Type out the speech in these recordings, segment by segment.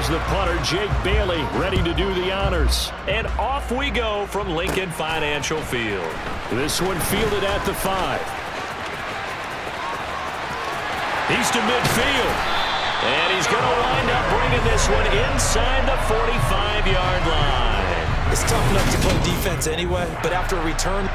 Here's the punter, Jake Bailey, ready to do the honors. And off we go from Lincoln Financial Field. This one fielded at the 5. He's to midfield. And he's going to wind up bringing this one inside the 45-yard line. It's tough enough to play defense anyway, but after a return...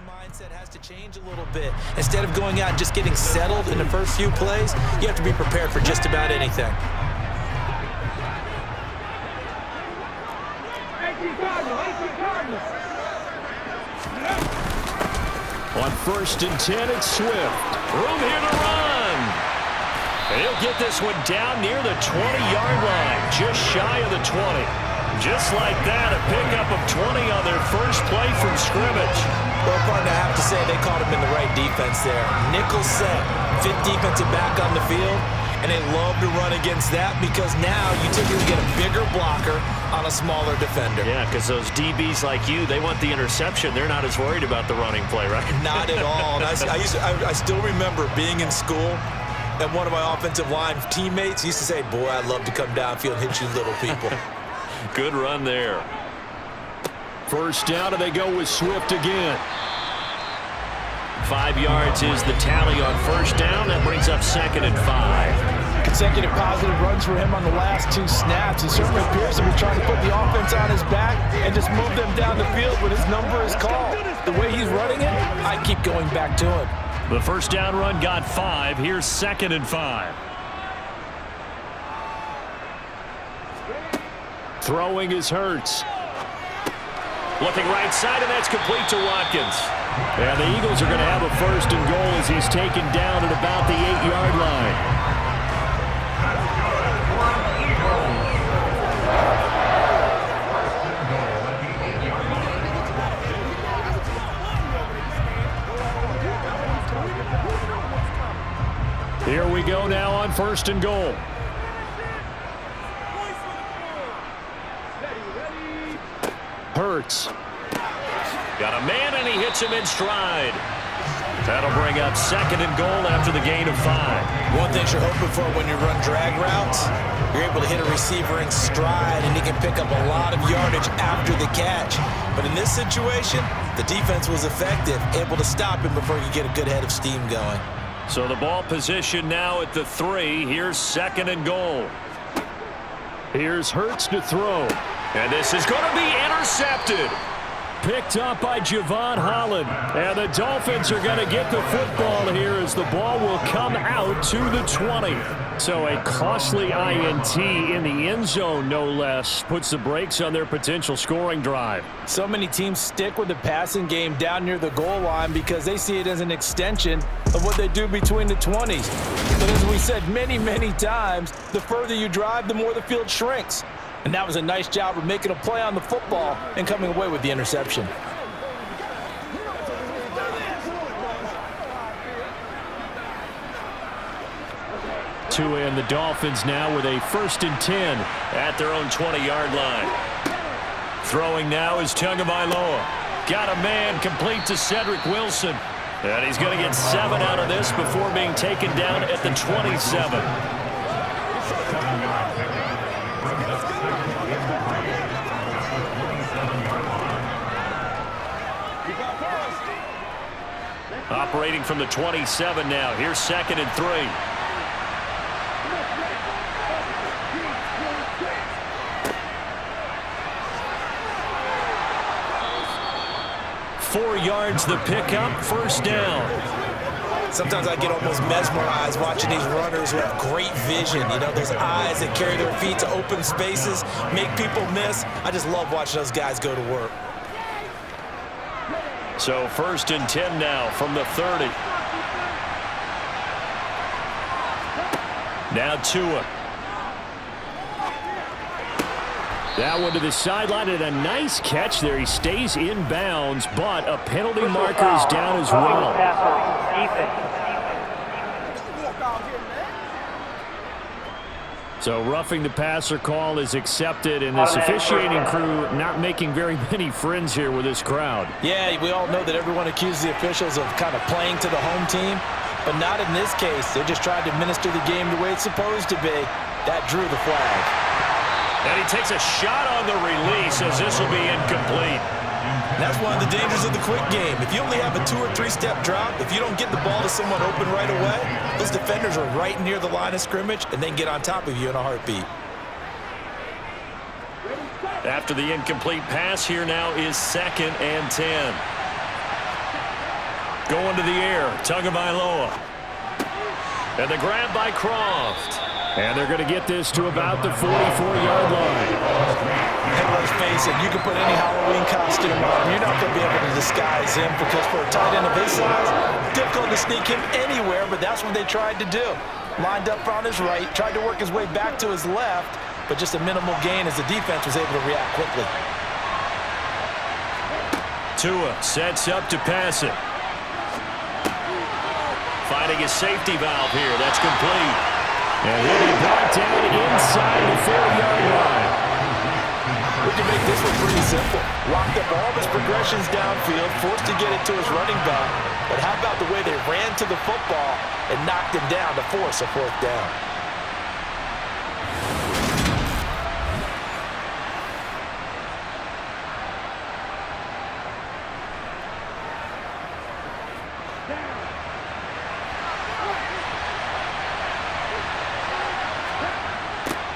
Mindset has to change a little bit. Instead of going out and just getting settled in the first few plays, you have to be prepared for just about anything. On 1st and 10, it's Swift. Room here to run. He'll get this one down near the 20-yard line, just shy of the 20. Just like that, a pickup of 20 on their first play from scrimmage. Well, partner, I have to say they caught him in the right defense there. Nickel set, 5th defensive back on the field, and they love to run against that because now you typically get a bigger blocker on a smaller defender. Yeah, because those DBs like you, they want the interception. They're not as worried about the running play, right? Not at all. And I still remember being in school, and one of my offensive line teammates used to say, boy, I'd love to come downfield and hit you little people. Good run there. First down, and they go with Swift again. 5 yards is the tally on first down. That brings up 2nd and 5. Consecutive positive runs for him on the last 2 snaps. He certainly appears to be trying to put the offense on his back and just move them down the field when his number is called. The way he's running it, I keep going back to him. The first down run got 5. Here's 2nd and 5. Throwing is Hurts. Looking right side, and that's complete to Watkins. And the Eagles are going to have a 1st and goal as he's taken down at about the 8-yard line. Here we go now on 1st and goal. Hurts. Got a man, and he hits him in stride. That'll bring up 2nd and goal after the gain of 5. One thing you're hoping for when you run drag routes, you're able to hit a receiver in stride, and he can pick up a lot of yardage after the catch. But in this situation, the defense was effective, able to stop him before he could get a good head of steam going. So the ball position now at the 3. Here's 2nd and goal. Here's Hurts to throw. And this is going to be intercepted. Picked up by Javon Holland. And the Dolphins are going to get the football here as the ball will come out to the 20. So a costly INT in the end zone, no less, puts the brakes on their potential scoring drive. So many teams stick with the passing game down near the goal line because they see it as an extension of what they do between the 20s. But as we said many, many times, the further you drive, the more the field shrinks. And that was a nice job of making a play on the football and coming away with the interception. Tua and the Dolphins now with a 1st and 10 at their own 20-yard line. Throwing now is Tagovailoa. Got a man complete to Cedric Wilson. And he's going to get 7 out of this before being taken down at the 27. Operating from the 27 now. Here's 2nd and 3. Four yards the pickup, 1st down. Sometimes I get almost mesmerized watching these runners who have great vision. You know, those eyes that carry their feet to open spaces, make people miss. I just love watching those guys go to work. So 1st and 10 now from the 30. Now Tua. That one to the sideline, and a nice catch there. He stays in bounds, but a penalty marker is down as well. So roughing the passer call is accepted, and this officiating crew not making very many friends here with this crowd. Yeah, we all know that everyone accuses the officials of kind of playing to the home team, but not in this case. They're just trying to administer the game the way it's supposed to be. That drew the flag. And he takes a shot on the release as this will be incomplete. And that's one of the dangers of the quick game. If you only have a 2- or 3-step drop, if you don't get the ball to someone open right away, those defenders are right near the line of scrimmage and then get on top of you in a heartbeat. After the incomplete pass, here now is 2nd and 10. Going to the air, Tagovailoa. And the grab by Croft. And they're going to get this to about the 44-yard line. And let's face it, you can put any Halloween costume on. You're not going to be able to disguise him because for a tight end of his size, difficult to sneak him anywhere, but that's what they tried to do. Lined up on his right, tried to work his way back to his left, but just a minimal gain as the defense was able to react quickly. Tua sets up to pass it. Finding his safety valve here. That's complete. And he'll be brought down inside the 40-yard line. We can make this one pretty simple. Locked up all of his progressions downfield, forced to get it to his running back. But how about the way they ran to the football and knocked him down to force a 4th down?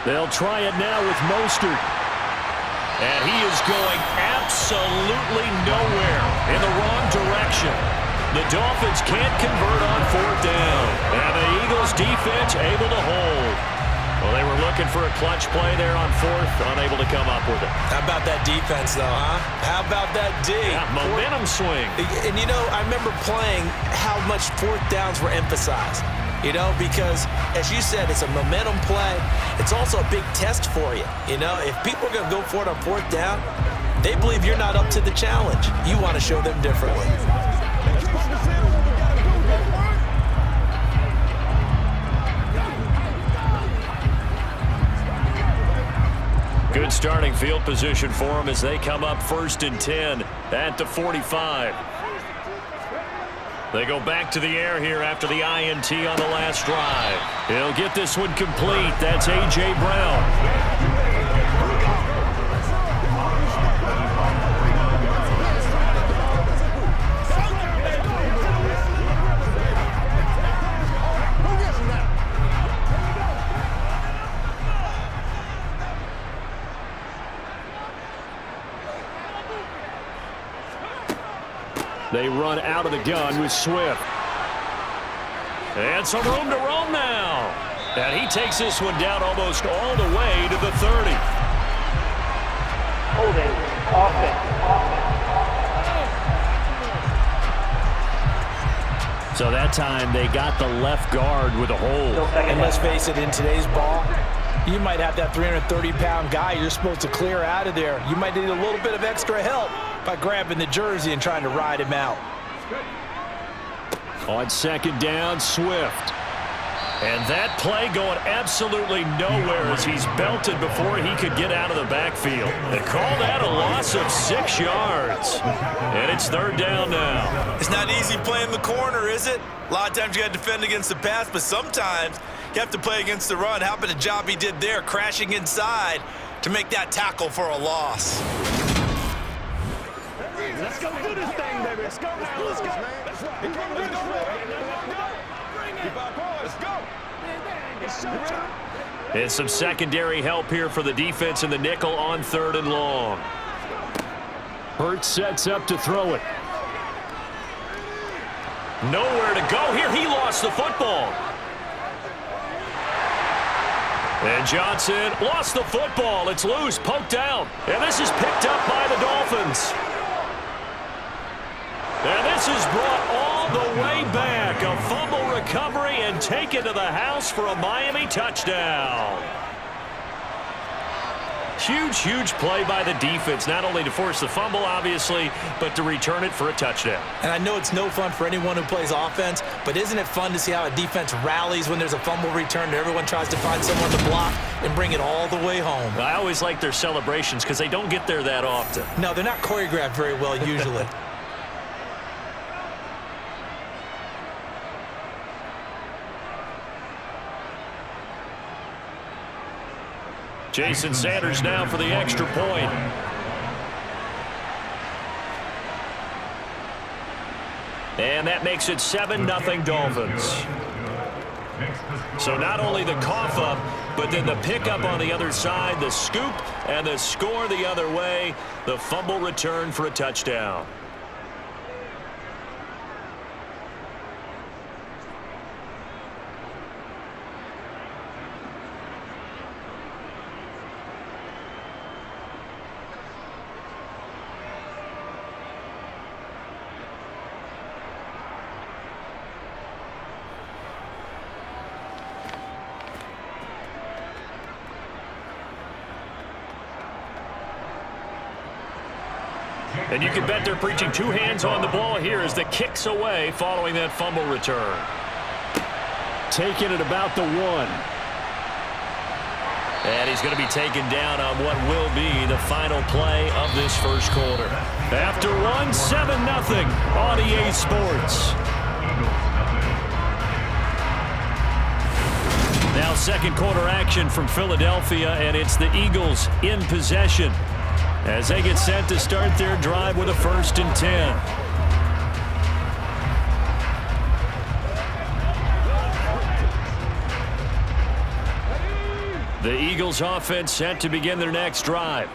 They'll try it now with Mostert. And he is going absolutely nowhere in the wrong direction. The Dolphins can't convert on 4th down. And the Eagles defense able to hold. Well, they were looking for a clutch play there on 4th, unable to come up with it. How about that defense, though, huh? How about that D? Yeah, momentum swing. And, you know, I remember playing how much 4th downs were emphasized. You know, because, as you said, it's a momentum play. It's also a big test for you. You know, if people are going to go for it on 4th down, they believe you're not up to the challenge. You want to show them differently. Good starting field position for them as they come up 1st and 10 at the 45. They go back to the air here after the INT on the last drive. He'll get this one complete. That's A.J. Brown. They run out of the gun with Swift. And some room to roam now. And he takes this one down almost all the way to the 30. Holding, offense. So that time they got the left guard with a hold. And let's face it, in today's ball, You might have that 330-pound guy you're supposed to clear out of there. You might need a little bit of extra help by grabbing the jersey and trying to ride him out. On second down, Swift. And that play going absolutely nowhere as he's belted before he could get out of the backfield. They call that a loss of 6 yards. And it's third down now. It's not easy playing the corner, is it? A lot of times you got to defend against the pass, but sometimes you have to play against the run. How about the job he did there, crashing inside to make that tackle for a loss? Let's go do this thing, baby. Let's go now. Let's go. Let's go. Let's go. It's showtime. And some secondary help here for the defense in the nickel on third and long. Hurts sets up to throw it. Nowhere to go here. He lost the football. And Johnson lost the football. It's loose, poked out. And this is picked up by the Dolphins. And this is brought all the way back. A fumble recovery and taken to the house for a Miami touchdown. Huge, huge play by the defense, not only to force the fumble, obviously, but to return it for a touchdown. And I know it's no fun for anyone who plays offense, but isn't it fun to see how a defense rallies when there's a fumble return and everyone tries to find someone to block and bring it all the way home? I always like their celebrations because they don't get there that often. No, they're not choreographed very well usually. Jason Sanders now for the extra point. And that makes it 7-0 Dolphins. So not only the cough up, but then the pickup on the other side, the scoop, and the score the other way, the fumble return for a touchdown. And you can bet they're preaching two hands on the ball here as the kick's away following that fumble return. Taking it about the 1. And he's going to be taken down on what will be the final play of this first quarter. After 1, 7-0 on EA Sports. Now second quarter action from Philadelphia, and it's the Eagles in possession as they get set to start their drive with a 1st and 10. The Eagles offense set to begin their next drive.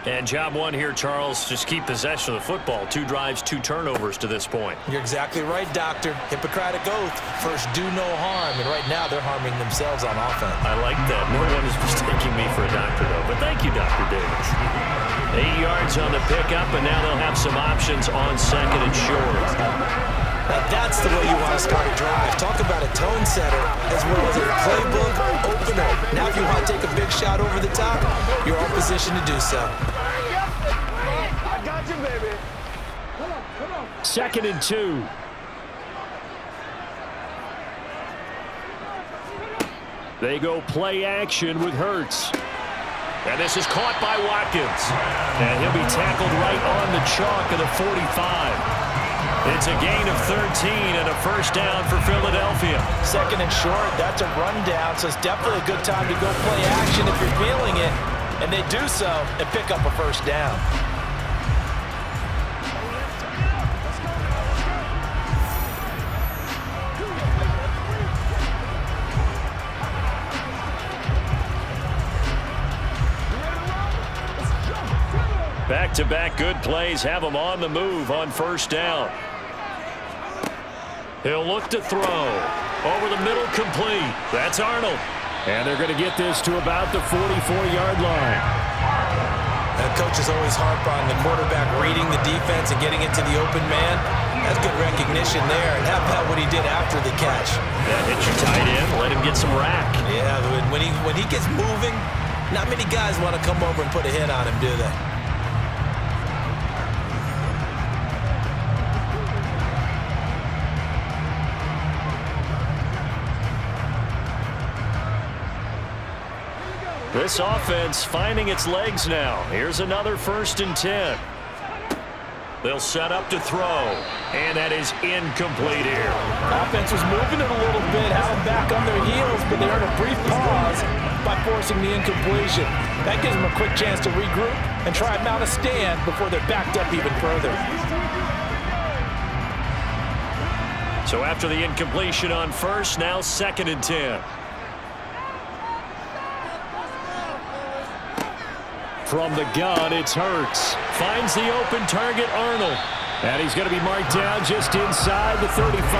And job one here, Charles, just keep possession of the football. 2 drives, 2 turnovers to this point. You're exactly right, Doctor. Hippocratic oath. First, do no harm. And right now, they're harming themselves on offense. I like that. No one is mistaking me for a doctor, though. But thank you, Dr. Davis. 8 yards on the pickup, and now they'll have some options on second and short. Now that's the way you want to start a drive. Talk about a tone setter as well as a playbook opener. Now if you want to take a big shot over the top, you're in position to do so. I got you, baby. Come on. 2nd and 2. They go play action with Hurts. And this is caught by Watkins. And he'll be tackled right on the chalk of the 45. It's a gain of 13 and a 1st down for Philadelphia. 2nd and short, that's a rundown, so it's definitely a good time to go play action if you're feeling it. And they do so and pick up a 1st down. Back-to-back good plays have him on the move on 1st down. He'll look to throw. Over the middle, complete. That's Arnold. And they're going to get this to about the 44-yard line. And coaches always harp on the quarterback reading the defense and getting into the open man. That's good recognition there. And how about what he did after the catch? That hit your tight end. Let him get some rack. Yeah, when he gets moving, not many guys want to come over and put a hit on him, do they? This offense finding its legs now. Here's another 1st and 10. They'll set up to throw, and that is incomplete here. Offense was moving it a little bit, had them back on their heels, but they earned a brief pause by forcing the incompletion. That gives them a quick chance to regroup and try and mount a stand before they're backed up even further. So after the incompletion on 1st, now 2nd and 10. From the gun, it's Hurts. Finds the open target, Arnold. And he's going to be marked down just inside the 35.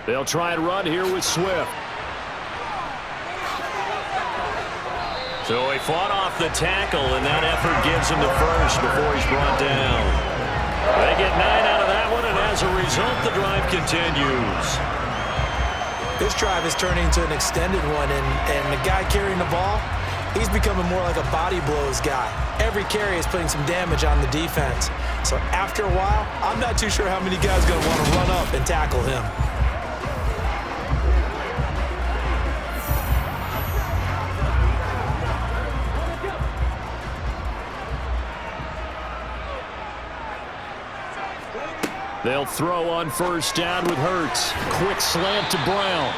They'll try and run here with Swift. So he fought off the tackle, and that effort gives him the first before he's brought down. They get 9 out of that one, and as a result, the drive continues. This drive is turning to an extended one, and the guy carrying the ball, he's becoming more like a body blows guy. Every carry is putting some damage on the defense. So after a while, I'm not too sure how many guys are going to want to run up and tackle him. They'll throw on 1st down with Hurts. Quick slant to Brown.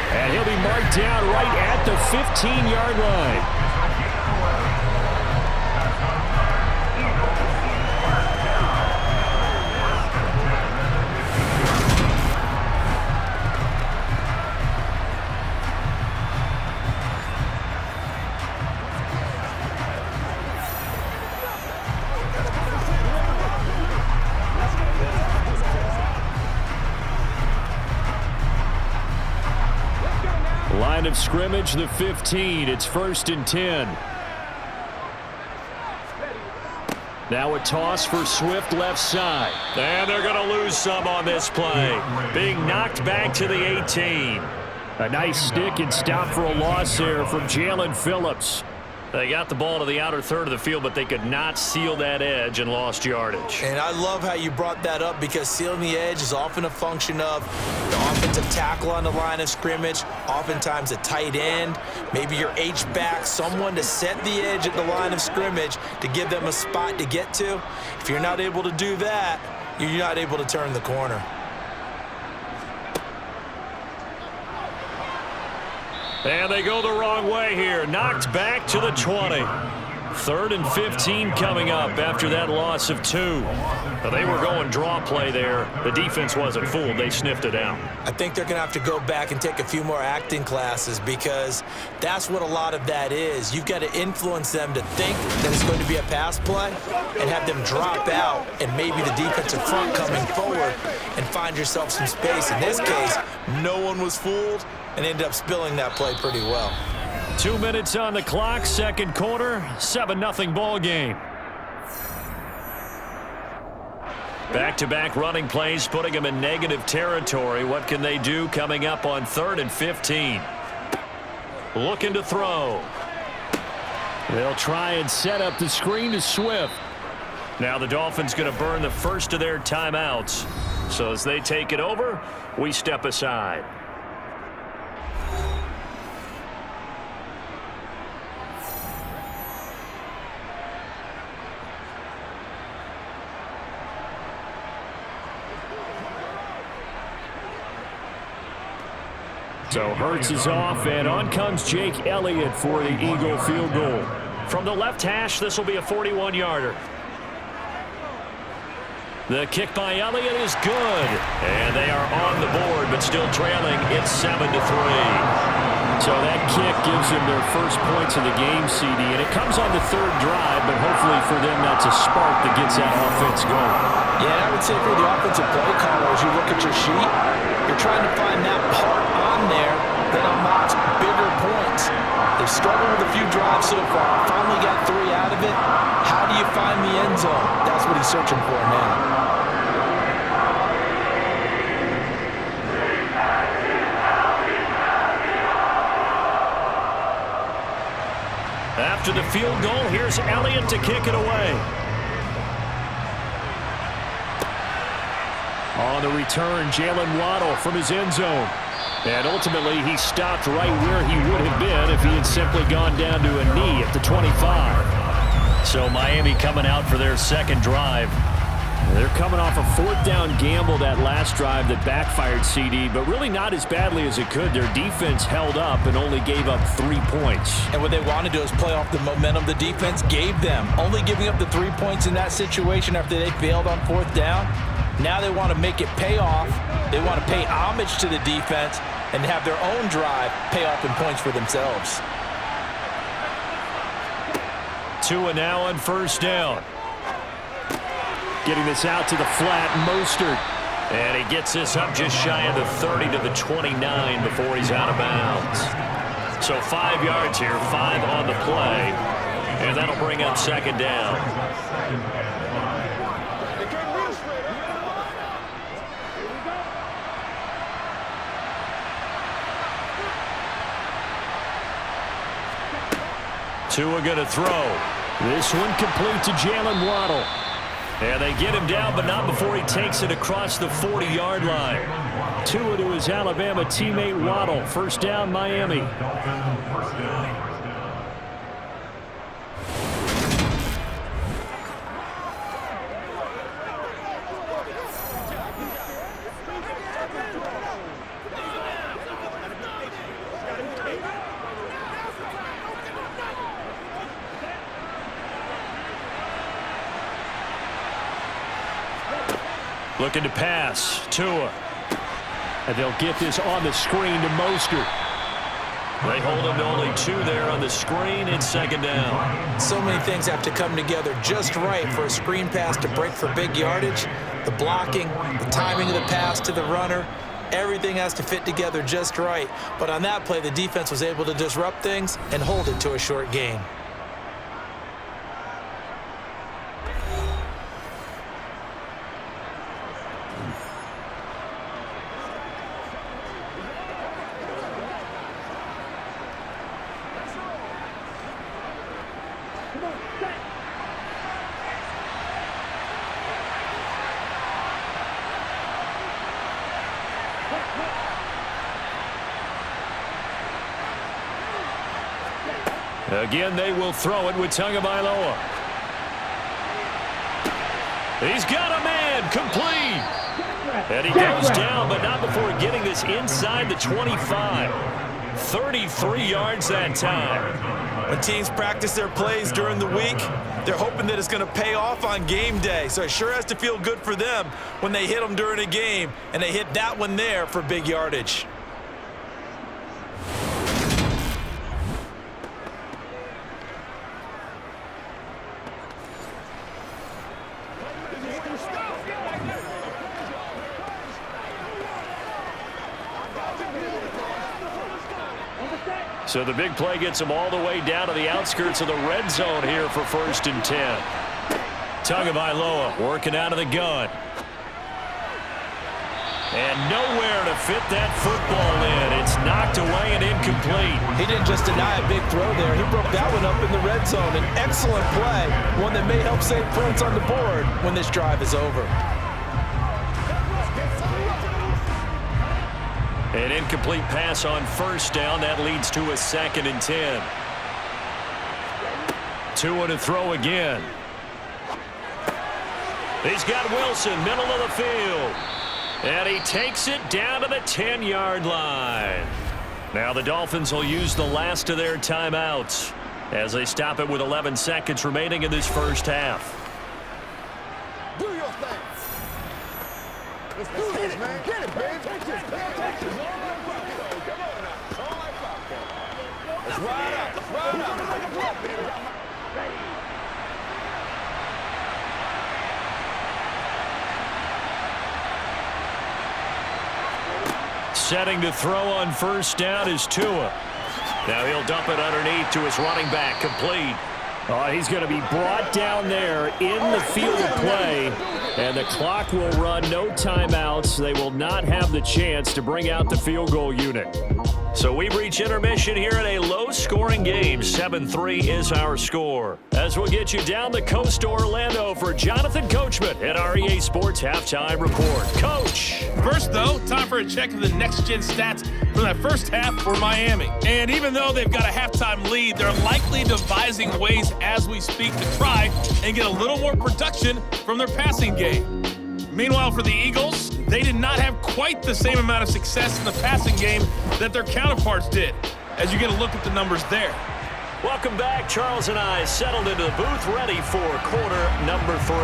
And he'll be marked down right at the 15-yard line. Line of scrimmage, the 15. It's 1st and 10. Now a toss for Swift left side. And they're going to lose some on this play. Being knocked back to the 18. A nice stick and stop for a loss there from Jalen Phillips. They got the ball to the outer third of the field, but they could not seal that edge and lost yardage. And I love how you brought that up, because sealing the edge is often a function of the offensive tackle on the line of scrimmage, oftentimes a tight end, maybe your H-back, someone to set the edge at the line of scrimmage to give them a spot to get to. If you're not able to do that, you're not able to turn the corner. And they go the wrong way here. Knocked back to the 20. 3rd and 15 coming up after that loss of 2. Now they were going draw play there. The defense wasn't fooled. They sniffed it out. I think they're going to have to go back and take a few more acting classes, because that's what a lot of that is. You've got to influence them to think that it's going to be a pass play and have them drop out, and maybe the defensive front coming forward, and find yourself some space. In this case, no one was fooled and ended up spilling that play pretty well. 2 minutes on the clock, 2nd quarter, 7-0 ball game. Back-to-back running plays, putting them in negative territory. What can they do coming up on 3rd and 15? Looking to throw. They'll try and set up the screen to Swift. Now the Dolphins going to burn the first of their timeouts. So as they take it over, we step aside. So Hurts is off, and on comes Jake Elliott for the Eagle field goal. From the left hash, this will be a 41-yarder. The kick by Elliott is good. And they are on the board, but still trailing. It's 7-3. So that kick gives them their first points of the game, CD, and it comes on the third drive, but hopefully for them that's a spark that gets that offense going. Yeah, and I would say for the offensive play caller, as you look at your sheet, you're trying to find that part on there that unlocks bigger points. They've struggled with a few drives so far, finally got 3 out of it. How do you find the end zone? That's what he's searching for now. After the field goal, here's Elliott to kick it away. On the return, Jalen Waddle from his end zone. And ultimately, he stopped right where he would have been if he had simply gone down to a knee at the 25. So Miami coming out for their second drive. They're coming off a 4th down gamble that last drive that backfired, CD, but really not as badly as it could. Their defense held up and only gave up 3 points. And what they want to do is play off the momentum the defense gave them. Only giving up the 3 points in that situation after they failed on 4th down. Now they want to make it pay off. They want to pay homage to the defense and have their own drive pay off in points for themselves. Tua now on 1st down. Getting this out to the flat, Mostert. And he gets this up just shy of the 30 to the 29 before he's out of bounds. So 5 yards here, 5 on the play. And that'll bring up 2nd down. Tua going to throw. This one complete to Jalen Waddle. And they get him down, but not before he takes it across the 40-yard line. Tua to his Alabama teammate Waddle. 1st down, Miami. Looking to pass. Tua. And they'll get this on the screen to Mostert. They hold him to only 2 there on the screen. It's 2nd down. So many things have to come together just right for a screen pass to break for big yardage. The blocking, the timing of the pass to the runner, everything has to fit together just right. But on that play, the defense was able to disrupt things and hold it to a short gain. Again, they will throw it with Tagovailoa. He's got a man, complete. And he goes down, but not before getting this inside the 25. 33 yards that time. When teams practice their plays during the week, they're hoping that it's going to pay off on game day. So it sure has to feel good for them when they hit them during a game, and they hit that one there for big yardage. So the big play gets them all the way down to the outskirts of the red zone here for 1st and 10. Tagovailoa working out of the gun. And nowhere to fit that football in. It's knocked away and incomplete. He didn't just deny a big throw there. He broke that one up in the red zone. An excellent play, one that may help save points on the board when this drive is over. An incomplete pass on 1st down. That leads to a 2nd and 10. Tua to throw again. He's got Wilson, middle of the field. And he takes it down to the 10-yard line. Now the Dolphins will use the last of their timeouts as they stop it with 11 seconds remaining in this first half. Do your thing. Let's do this, man. Get it, man. Come on now. Setting to throw on first down is Tua. Now he'll dump it underneath to his running back, complete. He's going to be brought down there in the field of play, and the clock will run, no timeouts. They will not have the chance to bring out the field goal unit. So we reach intermission here in a low-scoring game. 7-3 is our score. As we'll get you down the coast to Orlando for Jonathan Coachman at our EA Sports Halftime Report. Coach! First, though, time for a check of the next-gen stats from that first half for Miami. And even though they've got a halftime lead, they're likely devising ways as we speak to try and get a little more production from their passing game. Meanwhile, for the Eagles, they did not have quite the same amount of success in the passing game that their counterparts did, as you get a look at the numbers there. Welcome back. Charles and I settled into the booth, ready for quarter number 3.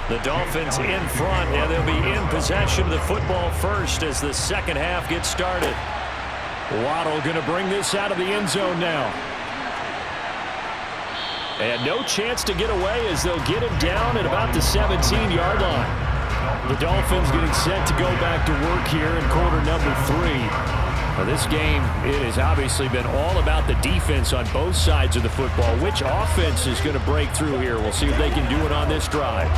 The Dolphins in front, and they'll be in possession of the football first as the second half gets started. Waddle going to bring this out of the end zone now. And no chance to get away as they'll get him down at about the 17-yard line. The Dolphins getting set to go back to work here in quarter number 3. Now this game, it has obviously been all about the defense on both sides of the football. Which offense is going to break through here? We'll see if they can do it on this drive.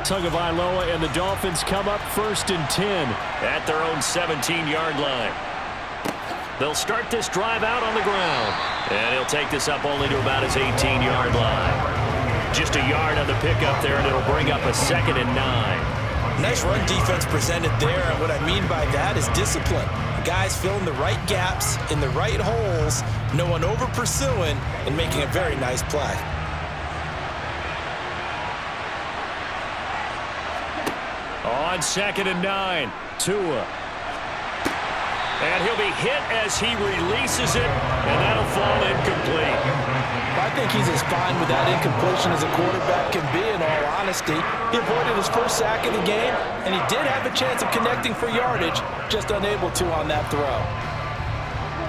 Tagovailoa and the Dolphins come up 1st and 10 at their own 17-yard line. They'll start this drive out on the ground, and he'll take this up only to about his 18-yard line. Just a yard on the pickup there, and it'll bring up a 2nd and 9. Nice run defense presented there, and what I mean by that is discipline. Guys filling the right gaps in the right holes, no one over-pursuing, and making a very nice play. On 2nd and 9, Tua. And he'll be hit as he releases it, and that'll fall incomplete. I think he's as fine with that incompletion as a quarterback can be, in all honesty. He avoided his first sack of the game, and he did have a chance of connecting for yardage, just unable to on that throw.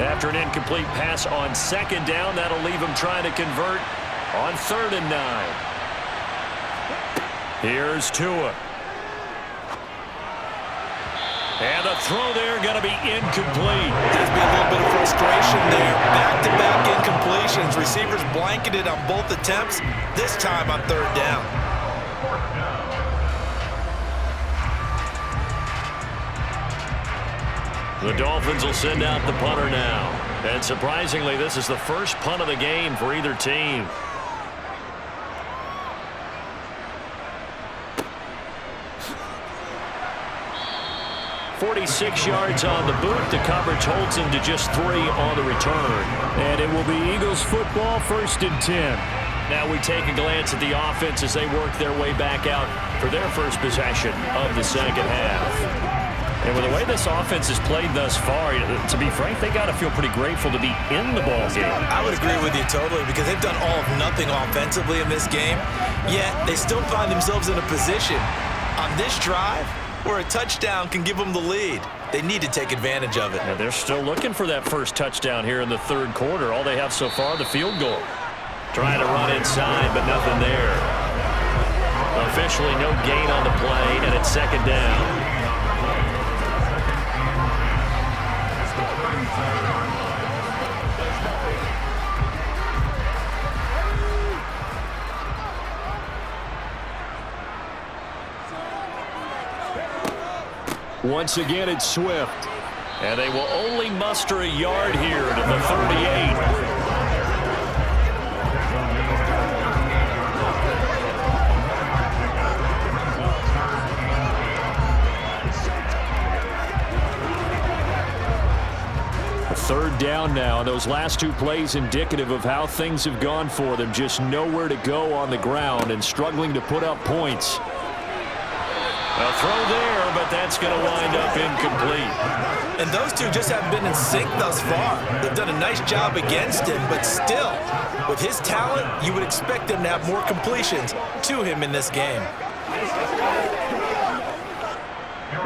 After an incomplete pass on 2nd down, that'll leave him trying to convert on 3rd and 9. Here's Tua. And the throw there going to be incomplete. There's been a little bit of frustration there. Back-to-back incompletions. Receivers blanketed on both attempts, this time on 3rd down. The Dolphins will send out the punter now. And surprisingly, this is the first punt of the game for either team. 46 yards on the boot. The coverage holds him to just 3 on the return. And it will be Eagles football, 1st and 10. Now we take a glance at the offense as they work their way back out for their first possession of the second half. And with the way this offense has played thus far, to be frank, they got to feel pretty grateful to be in the ball game. I would agree with you totally, because they've done all of nothing offensively in this game, yet they still find themselves in a position on this drive where a touchdown can give them the lead. They need to take advantage of it. And they're still looking for that first touchdown here in the 3rd quarter. All they have so far, the field goal. Trying to run inside, but nothing there. Officially no gain on the play, and it's 2nd down. Once again, it's Swift. And they will only muster a yard here to the 38. Third down now. Those last two plays indicative of how things have gone for them. Just nowhere to go on the ground and struggling to put up points. A throw there, but that's going to wind up incomplete. And those two just haven't been in sync thus far. They've done a nice job against him, but still, with his talent, you would expect them to have more completions to him in this game.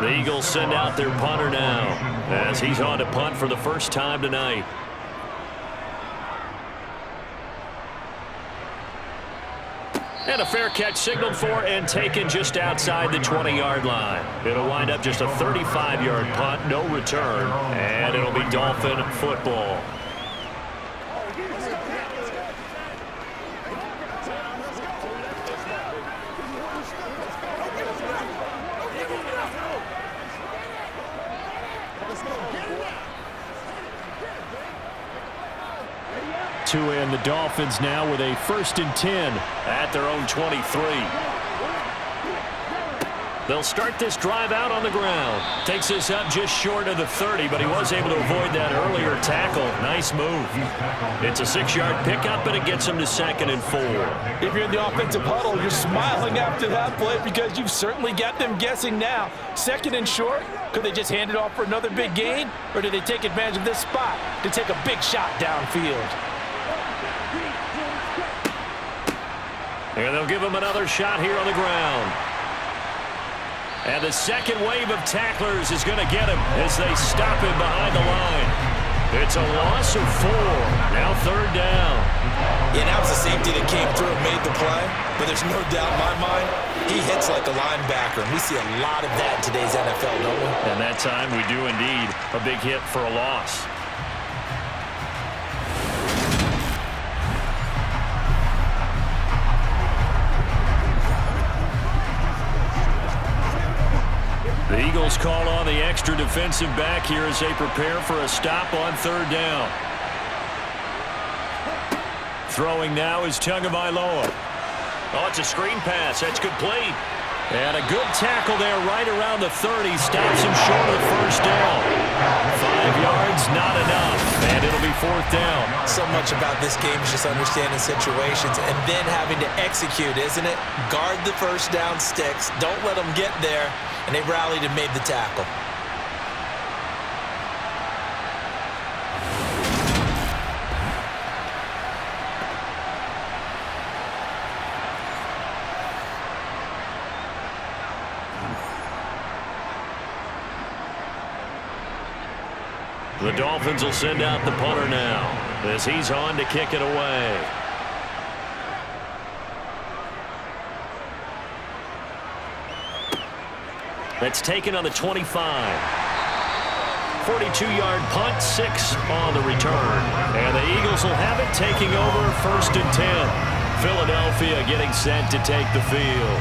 The Eagles send out their punter now as he's on to punt for the first time tonight. And a fair catch signaled for and taken just outside the 20-yard line. It'll wind up just a 35-yard punt, no return, and it'll be Dolphin football. And the Dolphins now with a 1st and 10 at their own 23. They'll start this drive out on the ground. Takes this up just short of the 30, but he was able to avoid that earlier tackle. Nice move. It's a 6-yard pickup, and it gets him to 2nd and 4. If you're in the offensive huddle, you're smiling after that play because you've certainly got them guessing now. 2nd and short, could they just hand it off for another big gain, or do they take advantage of this spot to take a big shot downfield? And they'll give him another shot here on the ground. And the second wave of tacklers is going to get him as they stop him behind the line. It's a loss of 4. Now 3rd down. Yeah, that was a safety that came through and made the play. But there's no doubt in my mind, he hits like a linebacker. And we see a lot of that in today's NFL, don't we? And that time we do indeed. A big hit for a loss. The Eagles call on the extra defensive back here as they prepare for a stop on 3rd down. Throwing now is Tagovailoa. Oh, it's a screen pass. That's complete. And a good tackle there right around the 30. Stops him short of the 1st down. 5 yards, not enough. And it'll be 4th down. So much about this game is just understanding situations and then having to execute, isn't it? Guard the 1st down sticks. Don't let them get there. And they rallied and made the tackle. The Dolphins will send out the punter now as he's on to kick it away. That's taken on the 25. 42-yard punt, 6 on the return. And the Eagles will have it taking over 1st and 10. Philadelphia getting set to take the field.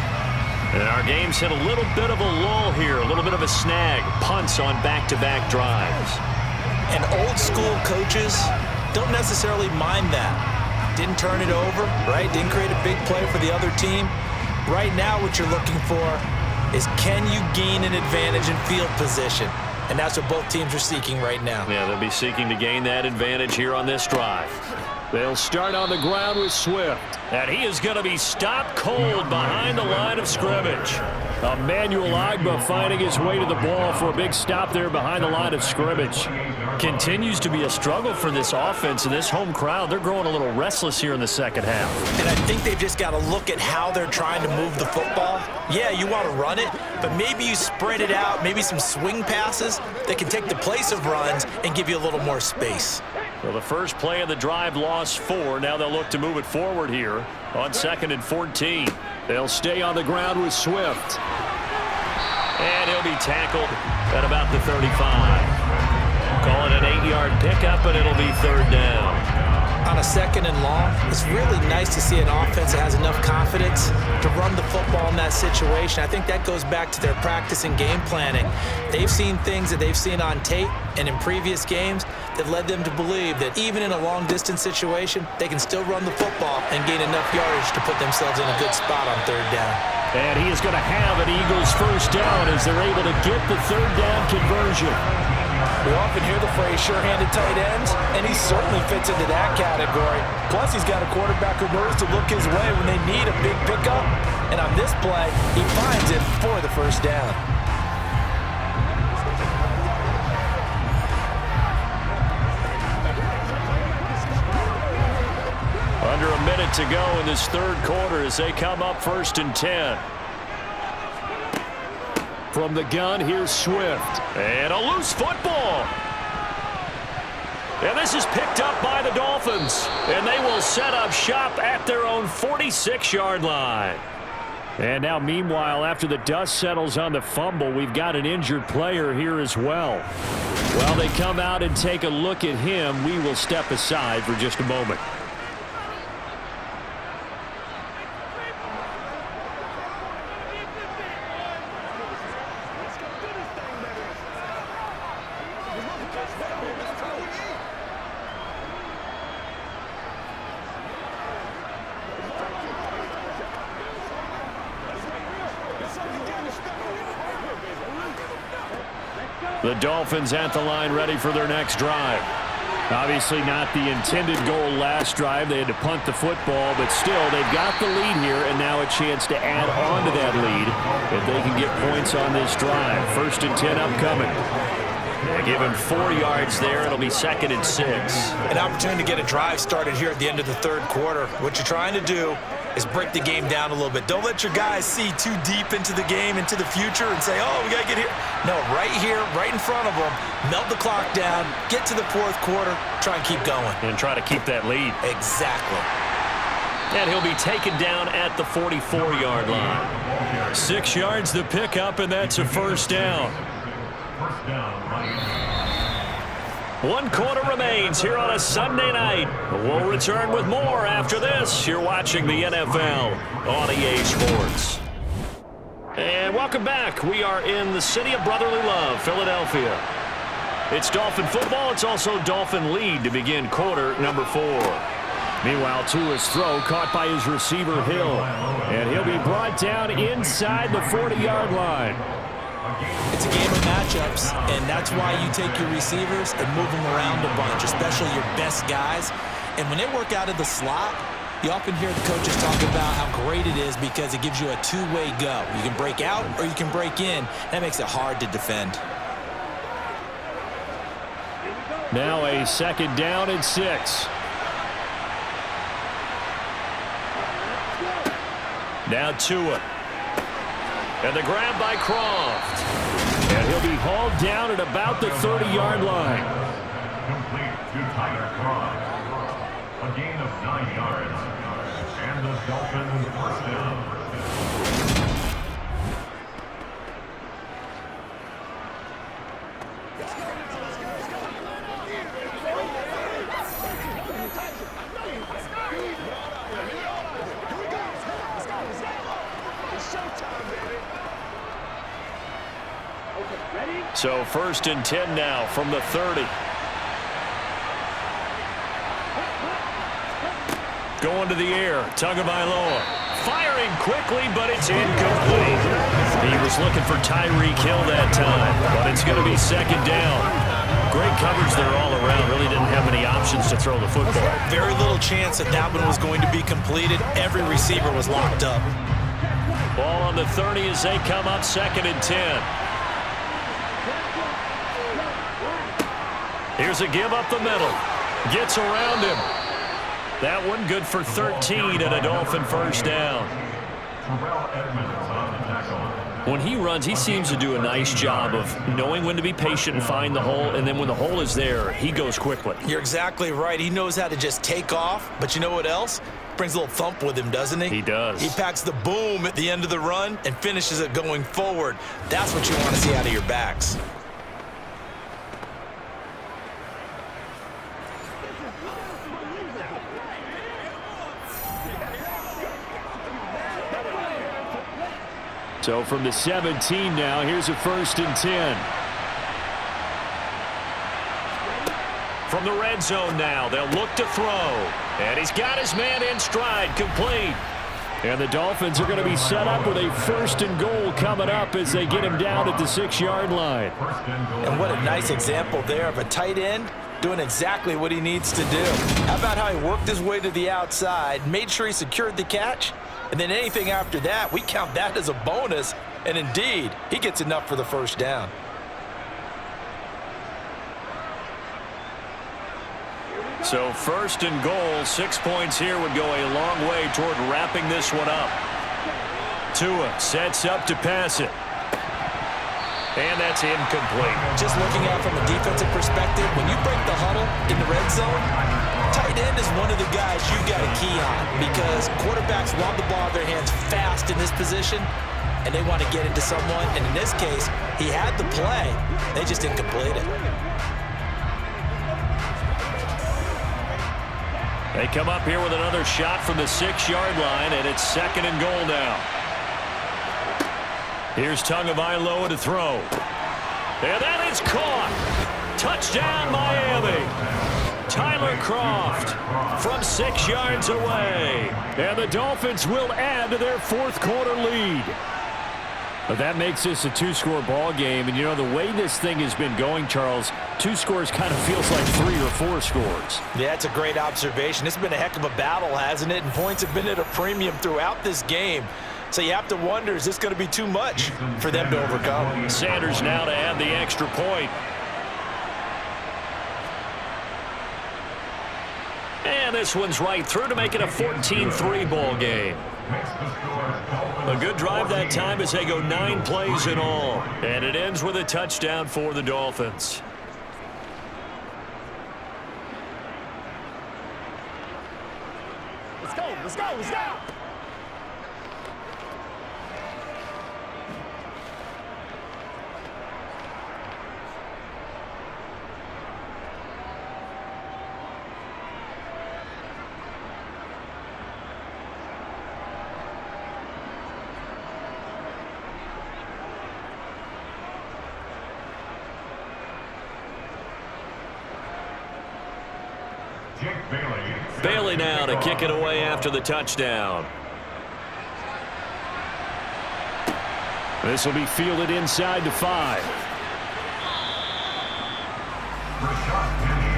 And our game's hit a little bit of a lull here, a little bit of a snag. Punts on back-to-back drives. And old-school coaches don't necessarily mind that. Didn't turn it over, right? Didn't create a big play for the other team. Right now what you're looking for is can you gain an advantage in field position? And that's what both teams are seeking right now. Yeah, they'll be seeking to gain that advantage here on this drive. They'll start on the ground with Swift. And he is going to be stopped cold behind the line of scrimmage. Emmanuel Ogbah finding his way to the ball for a big stop there behind the line of scrimmage. Continues to be a struggle for this offense and this home crowd. They're growing a little restless here in the second half. And I think they've just got to look at how they're trying to move the football. Yeah, you want to run it, but maybe you spread it out, maybe some swing passes that can take the place of runs and give you a little more space. Well, the first play of the drive lost 4. Now they'll look to move it forward here on 2nd and 14. They'll stay on the ground with Swift. And he'll be tackled at about the 35. Call it an 8-yard pickup, and it'll be 3rd down. on a 2nd and long, it's really nice to see an offense that has enough confidence to run the football in that situation. I think that goes back to their practice and game planning. They've seen things that they've seen on tape and in previous games that led them to believe that even in a long-distance situation, they can still run the football and gain enough yardage to put themselves in a good spot on 3rd down. And he is going to have an Eagles first down as they're able to get the 3rd down conversion. We often hear the phrase sure-handed tight ends, and he certainly fits into that category. Plus, he's got a quarterback who knows to look his way when they need a big pickup. And on this play, he finds it for the first down. Under a minute to go in this 3rd quarter as they come up 1st and 10. From the gun, here's Swift. And a loose football. And this is picked up by the Dolphins. And they will set up shop at their own 46-yard line. And now, meanwhile, after the dust settles on the fumble, we've got an injured player here as well. While they come out and take a look at him, we will step aside for just a moment. The Dolphins at the line ready for their next drive. Obviously not the intended goal last drive. They had to punt the football, but still they've got the lead here and now a chance to add on to that lead if they can get points on this drive. 1st and 10 upcoming. They give him 4 yards there. It'll be 2nd and 6. An opportunity to get a drive started here at the end of the 3rd quarter. What you're trying to do is break the game down a little bit. Don't let your guys see too deep into the game, into the future, and say, oh, we got to get here. No, right here, right in front of them, melt the clock down, get to the 4th quarter, try and keep going. And try to keep that lead. Exactly. And he'll be taken down at the 44-yard line. 6 yards the pickup, and that's a first down. 1 quarter remains here on a Sunday night. We'll return with more after this. You're watching the NFL on EA Sports. And welcome back. We are in the city of brotherly love, Philadelphia. It's Dolphin football. It's also Dolphin lead to begin quarter number 4. Meanwhile, Tua's throw caught by his receiver, Hill. And he'll be brought down inside the 40-yard line. It's a game of matchups, and that's why you take your receivers and move them around a bunch, especially your best guys. And when they work out of the slot, you often hear the coaches talk about how great it is because it gives you a two-way go. You can break out or you can break in. That makes it hard to defend. Now a 2nd down and 6. Now Tua. And the grab by Croft. And he'll be hauled down at about the 30-yard line. Complete to Tyler Croft. A gain of 9 yards. And the Dolphins first down. So 1st and 10 now from the 30. Going to the air. Tagovailoa. Firing quickly, but it's incomplete. He was looking for Tyreek Hill that time, but it's going to be 2nd down. Great coverage there all around. Really didn't have many options to throw the football. Very little chance that that one was going to be completed. Every receiver was locked up. Ball on the 30 as they come up 2nd and 10. Here's a give up the middle. Gets around him. That one good for 13 and a Dolphin first down. When he runs, he seems to do a nice job of knowing when to be patient and find the hole, and then when the hole is there, he goes quickly. You're exactly right. He knows how to just take off, but you know what else? Brings a little thump with him, doesn't he? He does. He packs the boom at the end of the run and finishes it going forward. That's what you want to see out of your backs. So from the 17 now, here's a 1st and 10. From the red zone now, they'll look to throw. And he's got his man in stride, complete. And the Dolphins are going to be set up with a 1st and goal coming up as they get him down at the 6-yard line. And what a nice example there of a tight end doing exactly what he needs to do. How about how he worked his way to the outside, made sure he secured the catch, and then anything after that, we count that as a bonus. And indeed, he gets enough for the 1st down. So 1st and goal, 6 points here would go a long way toward wrapping this one up. Tua sets up to pass it. And that's incomplete. Just looking at it from a defensive perspective, when you break the huddle in the red zone, tight end is one of the guys you've got a key on because quarterbacks want the ball in their hands fast in this position, and they want to get it to someone. And in this case, he had the play. They just didn't complete it. They come up here with another shot from the 6-yard line, and it's 2nd and goal now. Here's Tagovailoa to throw. And that is caught. Touchdown, Miami. Tyler Kroft from 6 yards away. And the Dolphins will add to their 4th quarter lead. But that makes this a 2-score ball game. And, you know, the way this thing has been going, Charles, 2 scores kind of feels like 3 or 4 scores. Yeah, it's a great observation. It's been a heck of a battle, hasn't it? And points have been at a premium throughout this game. So you have to wonder, is this going to be too much for them to overcome? Sanders now to add the extra point. And this one's right through to make it a 14-3 ball game. A good drive that time as they go 9 plays in all. And it ends with a touchdown for the Dolphins. Let's go, let's go, let's go. Bailey now to kick it away after the touchdown. This will be fielded inside the 5.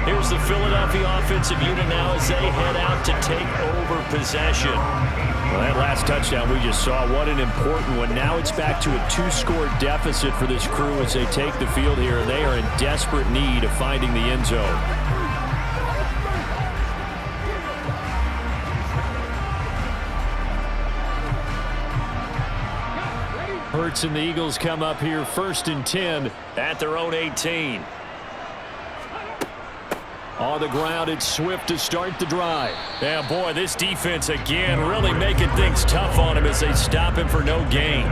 Here's the Philadelphia offensive unit now as they head out to take over possession. Well, that last touchdown we just saw, what an important one. Now it's back to a 2-score deficit for this crew as they take the field here. They are in desperate need of finding the end zone. Hurts and the Eagles come up here 1st and 10 at their own 18. On the ground, it's Swift to start the drive. Yeah, boy, this defense again really making things tough on him as they stop him for no gain.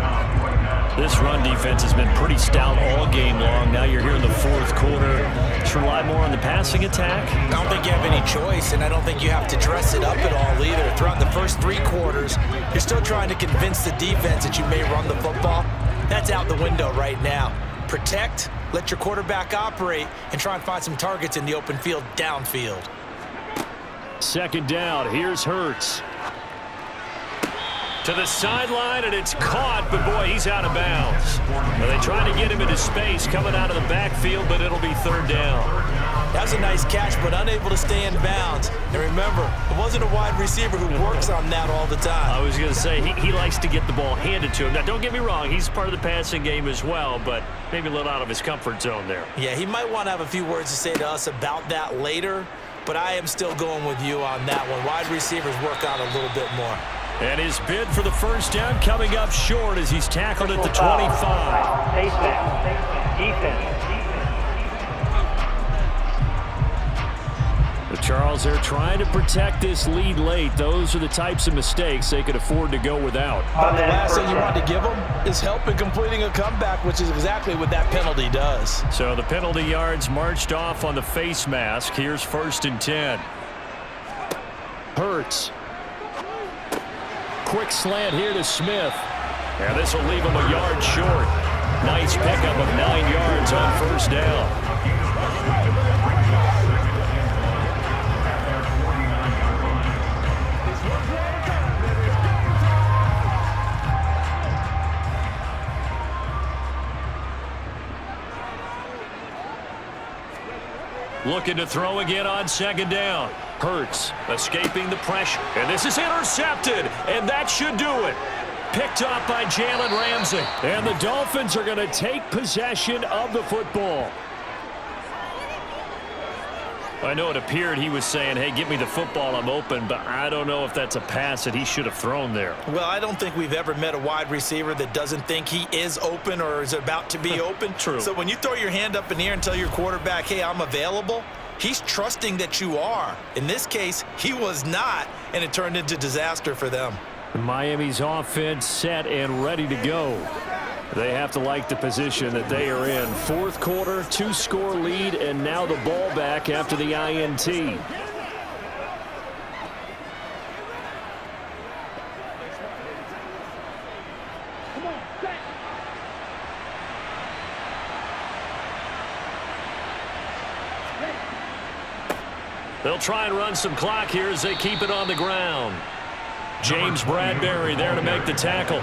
This run defense has been pretty stout all game long. Now you're here in the 4th quarter. Just rely more on the passing attack. I don't think you have any choice, and I don't think you have to dress it up at all either. Throughout the first 3 quarters, you're still trying to convince the defense that you may run the football. That's out the window right now. Protect, let your quarterback operate, and try and find some targets in the open field downfield. 2nd down. Here's Hurts. To the sideline, and it's caught, but boy, he's out of bounds. Well, they try to get him into space coming out of the backfield, but it'll be 3rd down. That was a nice catch, but unable to stay in bounds. And remember, it wasn't a wide receiver who works on that all the time. I was going to say, he likes to get the ball handed to him. Now, don't get me wrong, he's part of the passing game as well, but maybe a little out of his comfort zone there. Yeah, he might want to have a few words to say to us about that later, but I am still going with you on that one. Wide receivers work on a little bit more. And his bid for the 1st down coming up short as he's tackled at the 25. But Charles, they're trying to protect this lead late. Those are the types of mistakes they could afford to go without. The last thing you want to give them is help in completing a comeback, which is exactly what that penalty does. So the penalty yards marched off on the face mask. Here's 1st and 10. Hurts. Quick slant here to Smith. And this will leave him a yard short. Nice pickup of 9 yards on first down. Looking to throw again on second down. Hurts escaping the pressure. And this is intercepted. And that should do it. Picked off by Jalen Ramsey. And the Dolphins are going to take possession of the football. I know it appeared he was saying, hey, give me the football, I'm open, but I don't know if that's a pass that he should have thrown there. Well, I don't think we've ever met a wide receiver that doesn't think he is open or is about to be open. True. So when you throw your hand up in the air and tell your quarterback, hey, I'm available, he's trusting that you are. In this case, he was not, and it turned into disaster for them. Miami's offense set and ready to go. They have to like the position that they are in. Fourth quarter, 2-score lead, and now the ball back after the INT. They'll try and run some clock here as they keep it on the ground. James Bradbury there to make the tackle.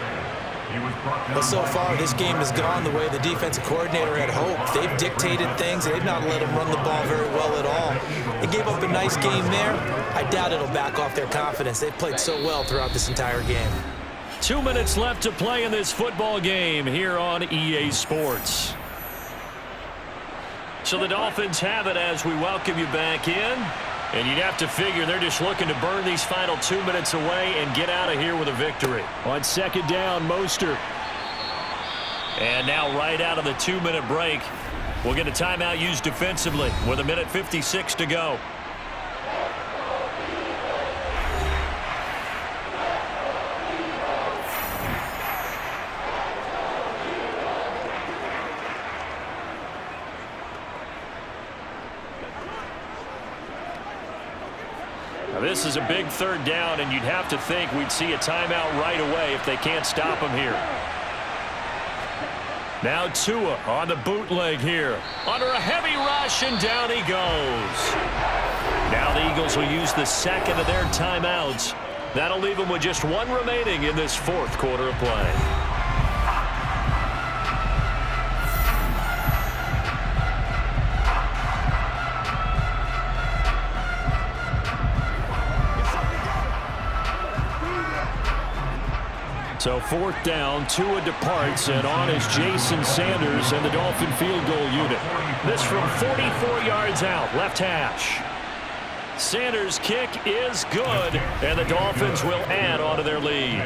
Well, so far, this game has gone the way the defensive coordinator had hoped. They've dictated things. They've not let them run the ball very well at all. They gave up a nice game there. I doubt it'll back off their confidence. They've played so well throughout this entire game. 2 minutes left to play in this football game here on EA Sports. So the Dolphins have it as we welcome you back in. And you'd have to figure they're just looking to burn these final 2 minutes away and get out of here with a victory. On second down, Mostert. And now right out of the 2-minute break, we'll get a timeout used defensively with 1:56 to go. This is a big third down, and you'd have to think we'd see a timeout right away if they can't stop him here. Now Tua on the bootleg here. Under a heavy rush, and down he goes. Now the Eagles will use the second of their timeouts. That'll leave them with just one remaining in this fourth quarter of play. So fourth down, Tua departs, and on is Jason Sanders and the Dolphin field goal unit. This from 44 yards out, left hash. Sanders' kick is good, and the Dolphins will add on to their lead.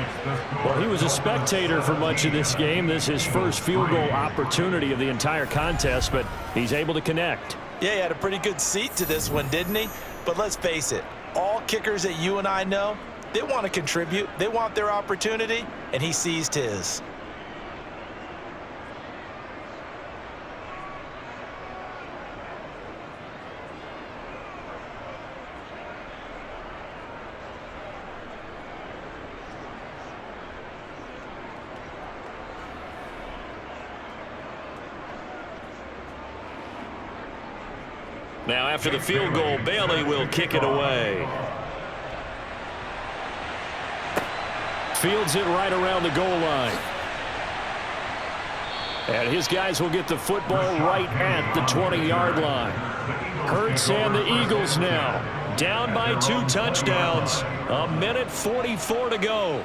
Well, he was a spectator for much of this game. This is his first field goal opportunity of the entire contest, but he's able to connect. Yeah, he had a pretty good seat to this one, didn't he? But let's face it, all kickers that you and I know, they want to contribute. They want their opportunity, and he seized his. Now after the field goal, Bailey will kick it away. Fields it right around the goal line. And his guys will get the football right at the 20-yard line. Hurts and the Eagles now down by 2 touchdowns. 1:44 to go.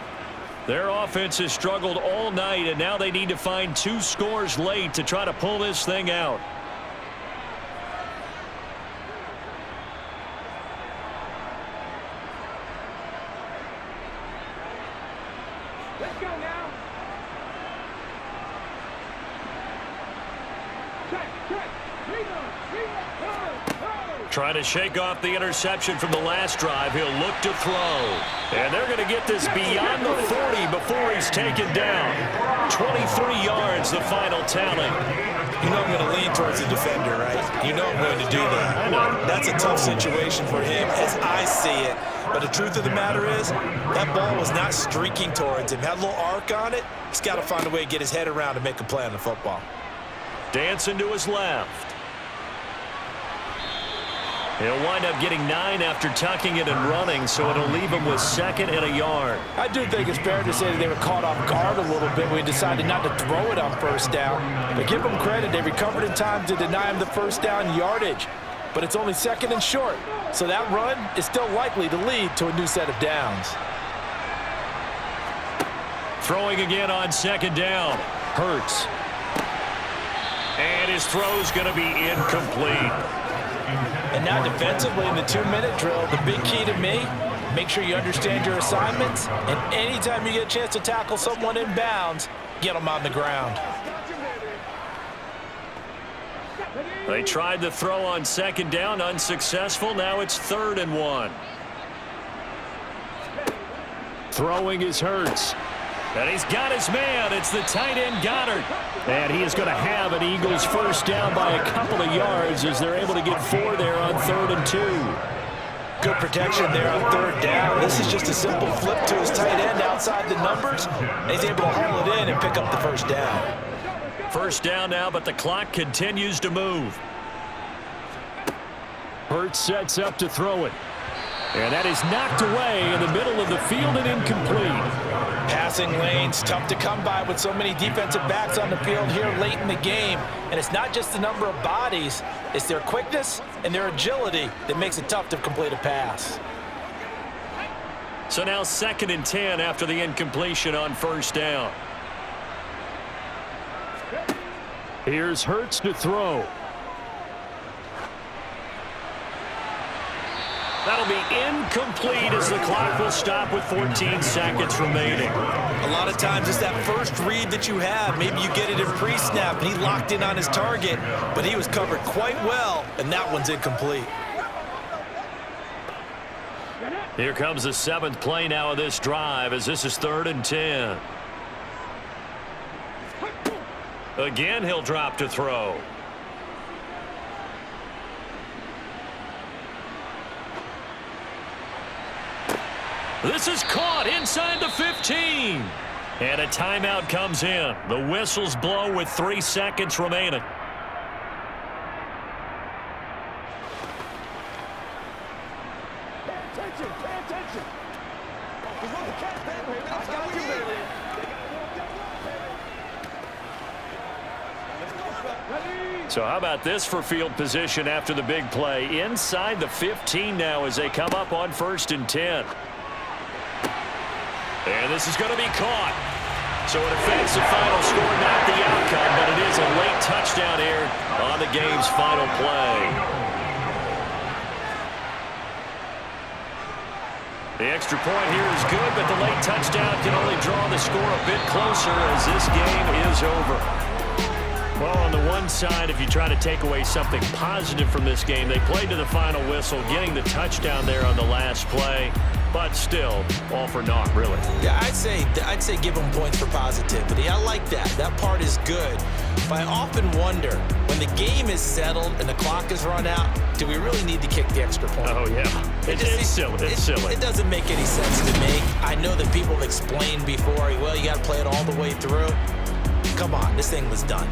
Their offense has struggled all night, and now they need to find 2 scores late to try to pull this thing out. Trying to shake off the interception from the last drive. He'll look to throw. And they're going to get this beyond the 40 before he's taken down. 23 yards, the final tally. You know I'm going to lean towards the defender, right? You know I'm going to do that. I know. That's a tough situation for him as I see it. But the truth of the matter is, that ball was not streaking towards him. Had a little arc on it. He's got to find a way to get his head around and make a play on the football. Dancing to his left. He'll wind up getting 9 after tucking it and running, so it'll leave him with 2nd and a yard. I do think it's fair to say that they were caught off guard a little bit when he decided not to throw it on first down. But give them credit, they recovered in time to deny him the first down yardage. But it's only 2nd and short, so that run is still likely to lead to a new set of downs. Throwing again on 2nd down. Hurts. And his throw's going to be incomplete. And now defensively in the 2-minute drill, the big key to me, make sure you understand your assignments, and anytime you get a chance to tackle someone in bounds, get them on the ground. They tried the throw on 2nd down, unsuccessful. Now it's 3rd and 1. Throwing is Hurts. And he's got his man. It's the tight end Goddard. And he is going to have an Eagles first down by a couple of yards as they're able to get 4 there on 3rd and 2. Good protection there on 3rd down. This is just a simple flip to his tight end outside the numbers. And he's able to haul it in and pick up the first down. First down now, but the clock continues to move. Hurts sets up to throw it. And that is knocked away in the middle of the field and incomplete. Passing lanes, tough to come by with so many defensive backs on the field here late in the game. And it's not just the number of bodies, it's their quickness and their agility that makes it tough to complete a pass. So now 2nd and 10 after the incompletion on first down. Here's Hurts to throw. That'll be incomplete as the clock will stop with 14 seconds remaining. A lot of times it's that first read that you have. Maybe you get it in pre-snap, and he locked in on his target, but he was covered quite well, and that one's incomplete. Here comes the 7th play now of this drive as this is 3rd and 10. Again, he'll drop to throw. This is caught inside the 15. And a timeout comes in. The whistles blow with 3 seconds remaining. Pay attention. He's on the cat, baby. I got you, baby. So how about this for field position after the big play? Inside the 15 now as they come up on 1st and 10. And this is going to be caught. So it affects the final score, not the outcome, but it is a late touchdown here on the game's final play. The extra point here is good, but the late touchdown can only draw the score a bit closer as this game is over. Well, on the one side, if you try to take away something positive from this game, they played to the final whistle, getting the touchdown there on the last play. But still, all for naught, really. Yeah, I'd say give them points for positivity. I like that. That part is good. But I often wonder, when the game is settled and the clock is run out, do we really need to kick the extra point? Oh, yeah. It's silly. It's silly. It doesn't make any sense to me. I know that people have explained before, well, you got to play it all the way through. Come on, this thing was done.